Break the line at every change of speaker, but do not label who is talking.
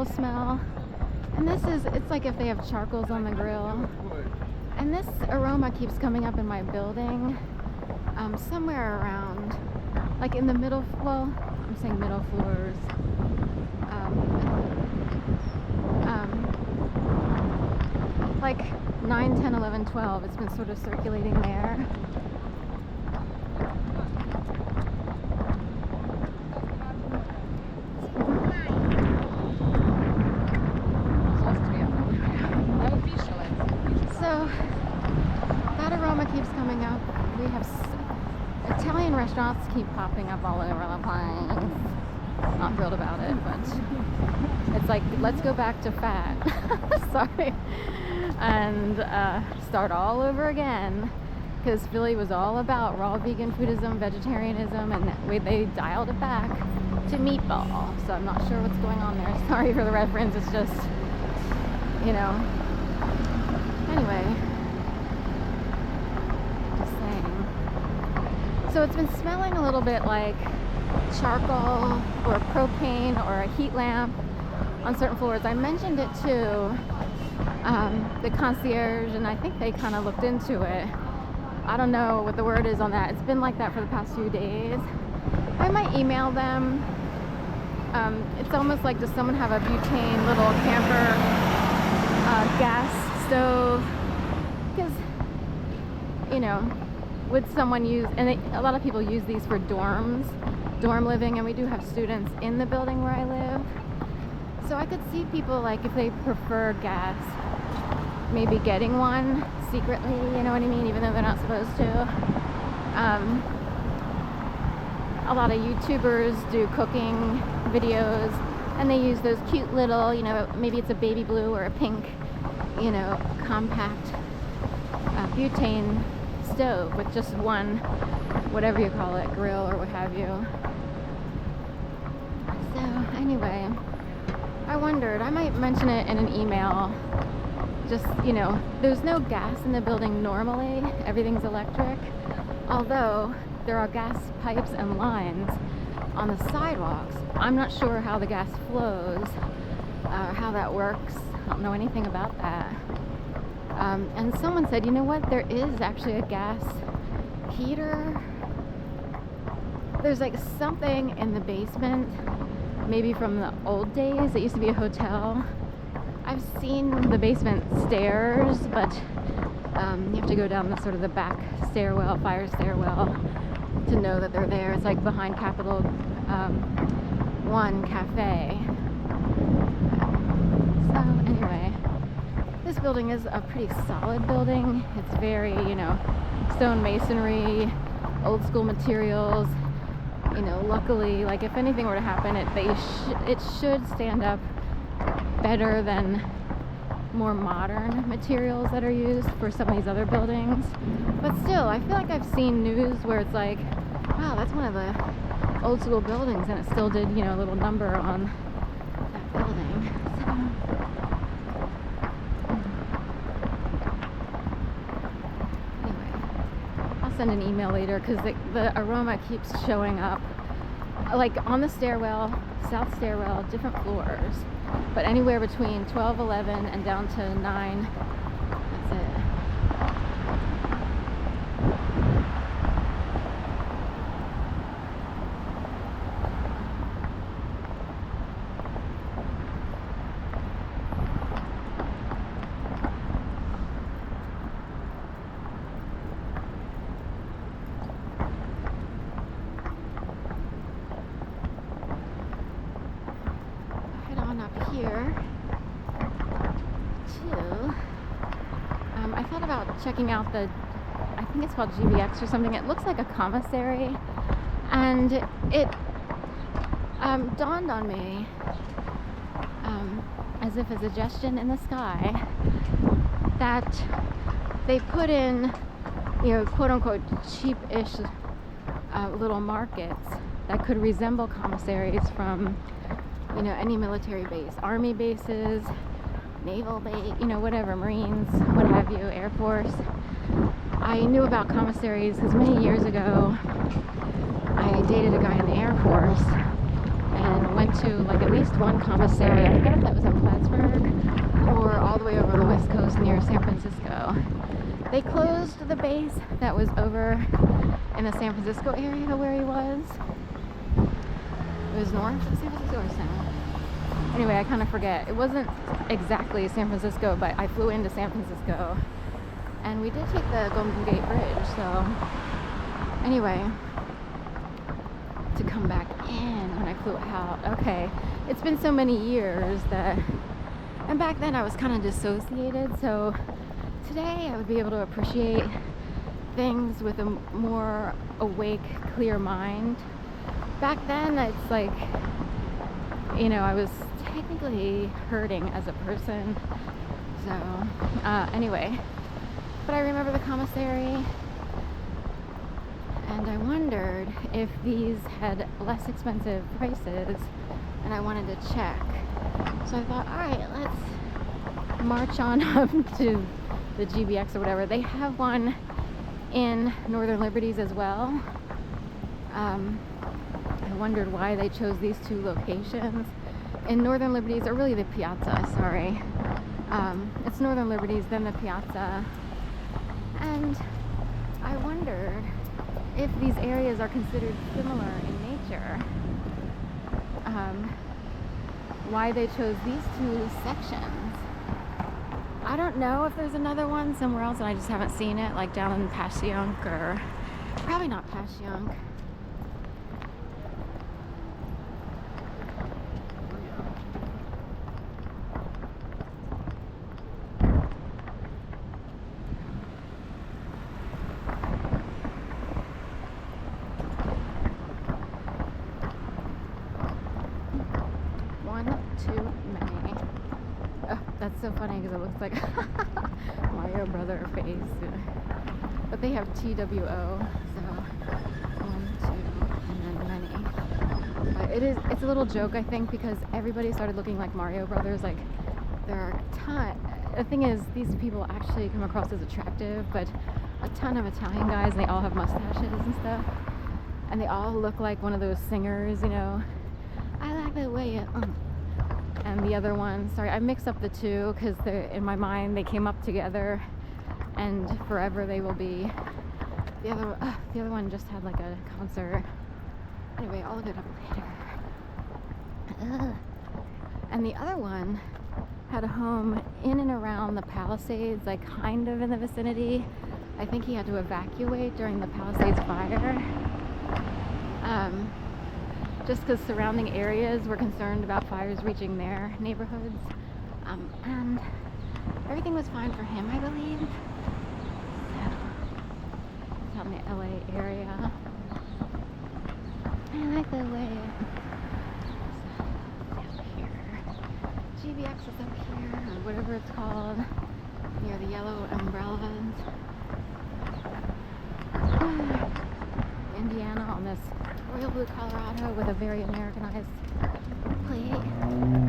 charcoal smell. And it's like if they have charcoals on the grill. And this aroma keeps coming up in my building, somewhere around, like in the middle, well, I'm saying middle floors. Like 9, 10, 11, 12, it's been sort of circulating there. So that aroma keeps coming up. We have Italian restaurants keep popping up all over the place. Not thrilled about it, but it's like, let's go back to fat. Sorry. And start all over again, because Philly was all about raw vegan foodism, vegetarianism, and they dialed it back to meatball. So I'm not sure what's going on there. Sorry for the reference. It's just, you know. Anyway, just saying. So it's been smelling a little bit like charcoal or propane or a heat lamp on certain floors. I mentioned it to the concierge, and I think they kind of looked into it. I don't know what the word is on that. It's been like that for the past few days. I might email them. It's almost like, does someone have a butane little camper gas stove? Because, you know, would someone use, and a lot of people use these for dorm living, and we do have students in the building where I live. So I could see people, like, if they prefer gas, maybe getting one secretly, you know what I mean, even though they're not supposed to. A lot of YouTubers do cooking videos, and they use those cute little, you know, maybe it's a baby blue or a pink, you know, compact butane stove with just one, whatever you call it, grill or what have you. So anyway, I wondered, I might mention it in an email. Just, you know, there's no gas in the building normally. Everything's electric. Although there are gas pipes and lines on the sidewalks. I'm not sure how the gas flows or how that works. I don't know anything about that. And someone said, you know what? There is actually a gas heater. There's like something in the basement, maybe from the old days. It used to be a hotel. I've seen the basement stairs, but you have to go down the sort of the back stairwell, fire stairwell, to know that they're there. It's like behind Capital One Cafe. So anyway, this building is a pretty solid building. It's very, you know, stone masonry, old school materials. You know, luckily, like if anything were to happen, it should stand up better than more modern materials that are used for some of these other buildings. But still, I feel like I've seen news where it's like, wow, that's one of the old school buildings, and it still did, you know, a little number on that building. So, anyway, I'll send an email later, because the aroma keeps showing up, like on the stairwell, south stairwell, different floors. But anywhere between 12, 11, and down to 9, that's it. Here too. I thought about checking out I think it's called GBX or something. It looks like a commissary, and it dawned on me, as if a suggestion in the sky, that they put in, you know, quote unquote cheap-ish little markets that could resemble commissaries from, you know, any military base, army bases, naval base, you know, whatever, Marines, what have you, Air Force. I knew about commissaries because many years ago I dated a guy in the Air Force and went to like at least one commissary. I forget if that was in Plattsburgh or all the way over the West Coast near San Francisco. They closed the base that was over in the San Francisco area where he was. It was north of San Francisco or south. Anyway, I kind of forget. It wasn't exactly San Francisco, but I flew into San Francisco. And we did take the Golden Gate Bridge, so anyway, to come back in when I flew out. Okay, it's been so many years that, and back then I was kind of dissociated, so today I would be able to appreciate things with a more awake, clear mind. Back then, it's like, you know, I was technically hurting as a person, so anyway. But I remember the commissary, and I wondered if these had less expensive prices, and I wanted to check. So I thought, all right, let's march on up to the GBX or whatever. They have one in Northern Liberties as well. I wondered why they chose these two locations. In Northern Liberties, or really the Piazza, sorry. It's Northern Liberties, then the Piazza. And I wondered if these areas are considered similar in nature. Why they chose these two sections. I don't know if there's another one somewhere else and I just haven't seen it, like down in Passyunk, or probably not Passyunk. That's so funny because it looks like Mario Brother face. But they have TWO, so 1, 2, and then many. But it's a little joke, I think, because everybody started looking like Mario Brothers. Like, there are a ton. The thing is, these people actually come across as attractive, but a ton of Italian guys, and they all have mustaches and stuff. And they all look like one of those singers, you know. I like the way you... And the other one, sorry, I mixed up the two because in my mind they came up together, and forever they will be. The other one just had like a concert. Anyway, I'll look it up later. And the other one had a home in and around the Palisades, like kind of in the vicinity. I think he had to evacuate during the Palisades fire. Just because surrounding areas were concerned about fires reaching their neighborhoods. And everything was fine for him, I believe. So, it's out in the LA area. I like the way it's up here. GBX is up here, or whatever it's called, near the yellow umbrellas. Indiana on this royal blue Colorado with a very Americanized plate.